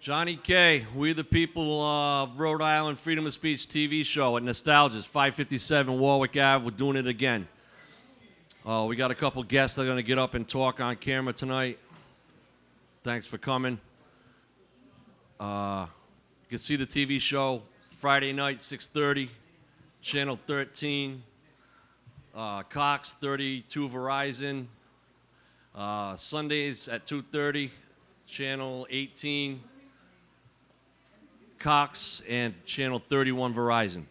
Johnny K, We the People of Rhode Island Freedom of Speech TV show at Nostalgia's 557 Warwick Ave. We're doing it again. We got a couple guests that are going to get up and talk on camera tonight. Thanks for coming. You can see the TV show Friday night, 6:30, Channel 13, Cox 32 Verizon. Sundays at 2:30, Channel 18, Cox, and Channel 31 Verizon.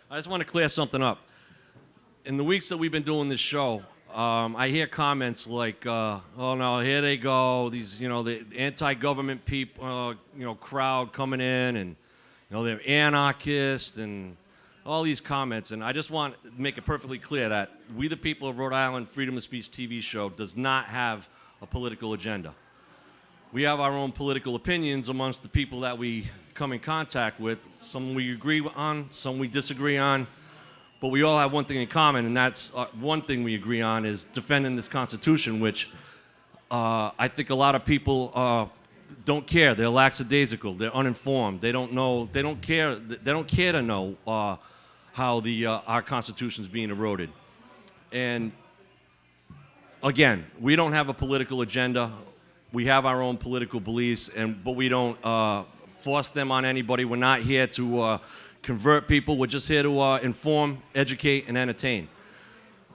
I just want to clear something up. In the weeks that we've been doing this show, I hear comments like, "Oh no, here they go! These, the anti-government people, crowd coming in, and they're anarchists and all these comments." And I just want to make it perfectly clear that We the People of Rhode Island Freedom of Speech TV show does not have a political agenda. We have our own political opinions amongst the people that we come in contact with. Some we agree on, some we disagree on, but we all have one thing in common, and that's one thing we agree on is defending this Constitution, which I think a lot of people don't care. They're lackadaisical. They're uninformed. They don't know. They don't care. They don't care to know how our Constitution is being eroded. And again, we don't have a political agenda. We have our own political beliefs, but we don't force them on anybody. We're not here to convert people. We're just here to inform, educate, and entertain.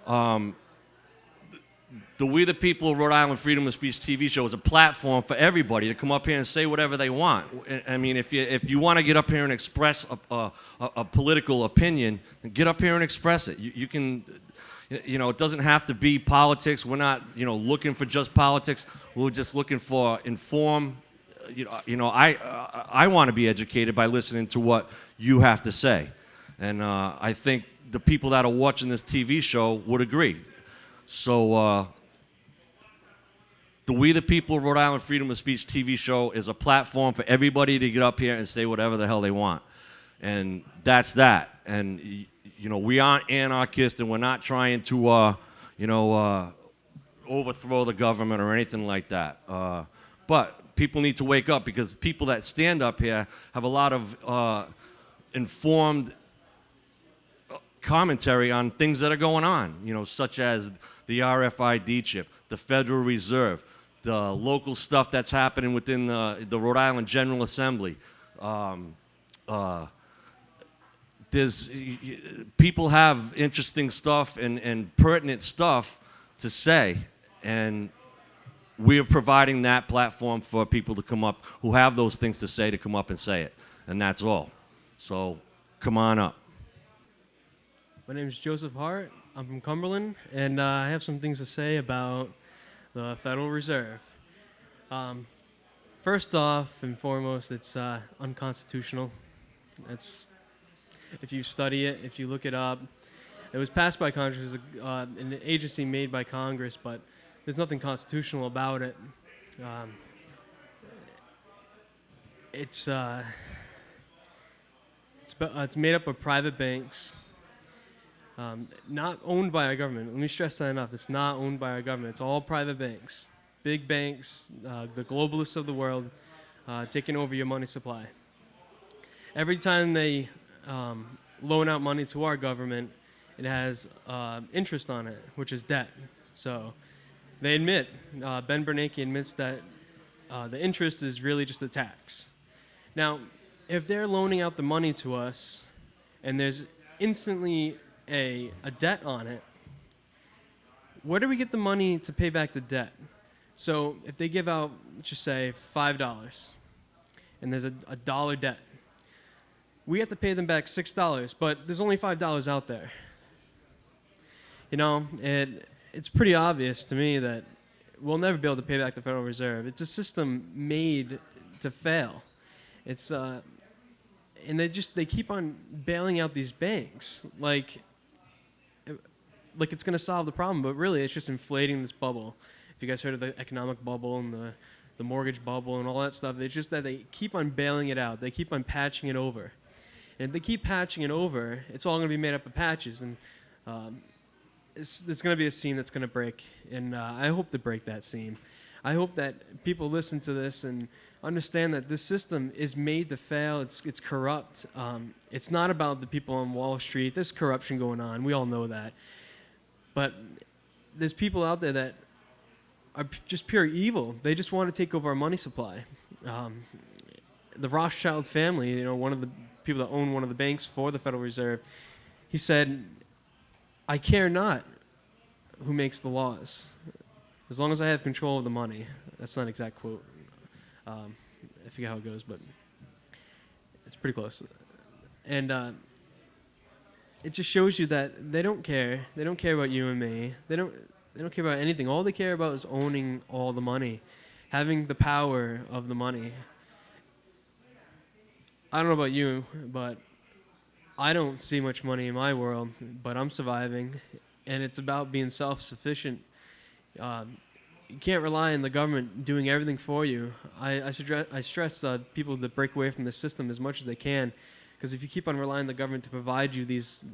The We the People of Rhode Island Freedom of Speech TV show is a platform for everybody to come up here and say whatever they want. I mean, if you want to get up here and express a political opinion, then get up here and express it. You can, it doesn't have to be politics. We're not, looking for just politics. We're just looking for informed. I want to be educated by listening to what you have to say, and I think the people that are watching this TV show would agree. So, the We the People of Rhode Island Freedom of Speech TV show is a platform for everybody to get up here and say whatever the hell they want, and that's that. And we aren't anarchists, and we're not trying to, overthrow the government or anything like that. But people need to wake up, because people that stand up here have a lot of informed commentary on things that are going on, such as the RFID chip, the Federal Reserve, the local stuff that's happening within the Rhode Island General Assembly. People have interesting stuff and pertinent stuff to say, and we're providing that platform for people to come up who have those things to say, to come up and say it, and that's all. So come on up. My name is Joseph Hart. I'm from Cumberland, and I have some things to say about the Federal Reserve. First off and foremost, it's unconstitutional. If you study it, if you look it up, it was passed by Congress, an agency made by Congress, but there's nothing constitutional about it. It's made up of private banks, not owned by our government. Let me stress that enough. It's not owned by our government. It's all private banks, big banks, the globalists of the world, taking over your money supply. Every time they loan out money to our government, it has interest on it, which is debt. So they admit, Ben Bernanke admits that the interest is really just a tax. Now, if they're loaning out the money to us and there's instantly a debt on it, where do we get the money to pay back the debt? So if they give out, let's just say, $5, and there's a dollar debt, we have to pay them back $6, but there's only $5 out there. It's pretty obvious to me that we'll never be able to pay back the Federal Reserve. It's a system made to fail. And they keep on bailing out these banks like it's going to solve the problem, but really it's just inflating this bubble. If you guys heard of the economic bubble and the mortgage bubble and all that stuff, it's just that they keep on bailing it out. They keep on patching it over. And if they keep patching it over, it's all going to be made up of patches. And there's going to be a seam that's going to break. And I hope to break that seam. I hope that people listen to this and understand that this system is made to fail. It's corrupt. It's not about the people on Wall Street. There's corruption going on. We all know that. But there's people out there that are just pure evil. They just want to take over our money supply. The Rothschild family, you know, one of the people that own one of the banks for the Federal Reserve, he said, "I care not who makes the laws, as long as I have control of the money." That's not an exact quote. I forget how it goes, but it's pretty close. And it just shows you that they don't care. They don't care about you and me. They don't care about anything. All they care about is owning all the money, having the power of the money. I don't know about you, but I don't see much money in my world, but I'm surviving, and it's about being self-sufficient. You can't rely on the government doing everything for you. I stress people to break away from the system as much as they can, because if you keep on relying on the government to provide you these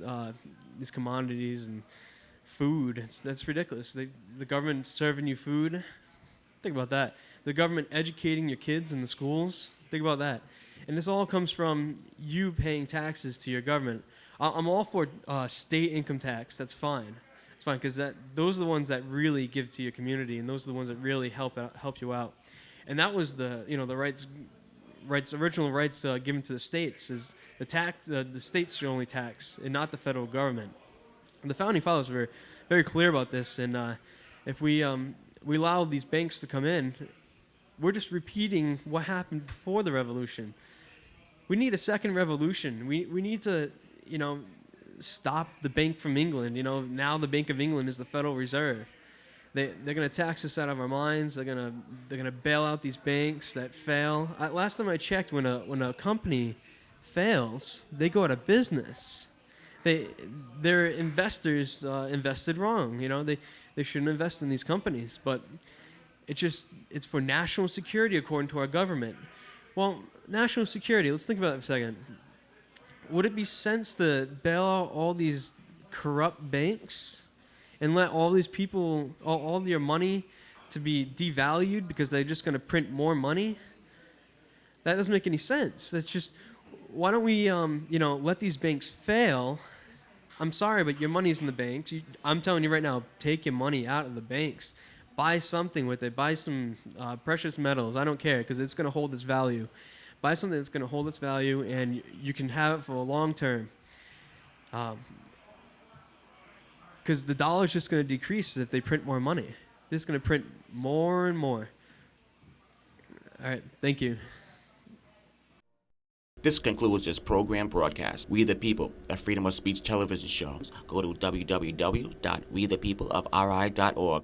commodities and food, that's ridiculous. The government serving you food, think about that. The government educating your kids in the schools, think about that. And this all comes from you paying taxes to your government. I'm all for state income tax. That's fine. It's fine, because those are the ones that really give to your community, and those are the ones that really help you out. And that was the original rights given to the states, is the states should only tax and not the federal government. And the founding fathers were very clear about this. And if we allow these banks to come in, we're just repeating what happened before the revolution. We need a second revolution. We need to, stop the Bank from England. Now the Bank of England is the Federal Reserve. They're going to tax us out of our minds. They're going to bail out these banks that fail. Last time I checked, when a company fails, they go out of business. Their investors invested wrong. They shouldn't invest in these companies, but it's for national security according to our government. Well, national security, let's think about it for a second. Would it be sense to bail out all these corrupt banks and let all these people, all their money to be devalued because they're just going to print more money? That doesn't make any sense. That's just, why don't we, let these banks fail? I'm sorry, but your money's in the banks. I'm telling you right now, take your money out of the banks. Buy something with it. Buy some precious metals. I don't care, because it's going to hold its value. Buy something that's going to hold its value, and you can have it for a long term. Because the dollar's just going to decrease if they print more money. They're just going to print more and more. All right, thank you. This concludes this program broadcast. We the People, a freedom of speech television show. Go to www.wethepeopleofri.org.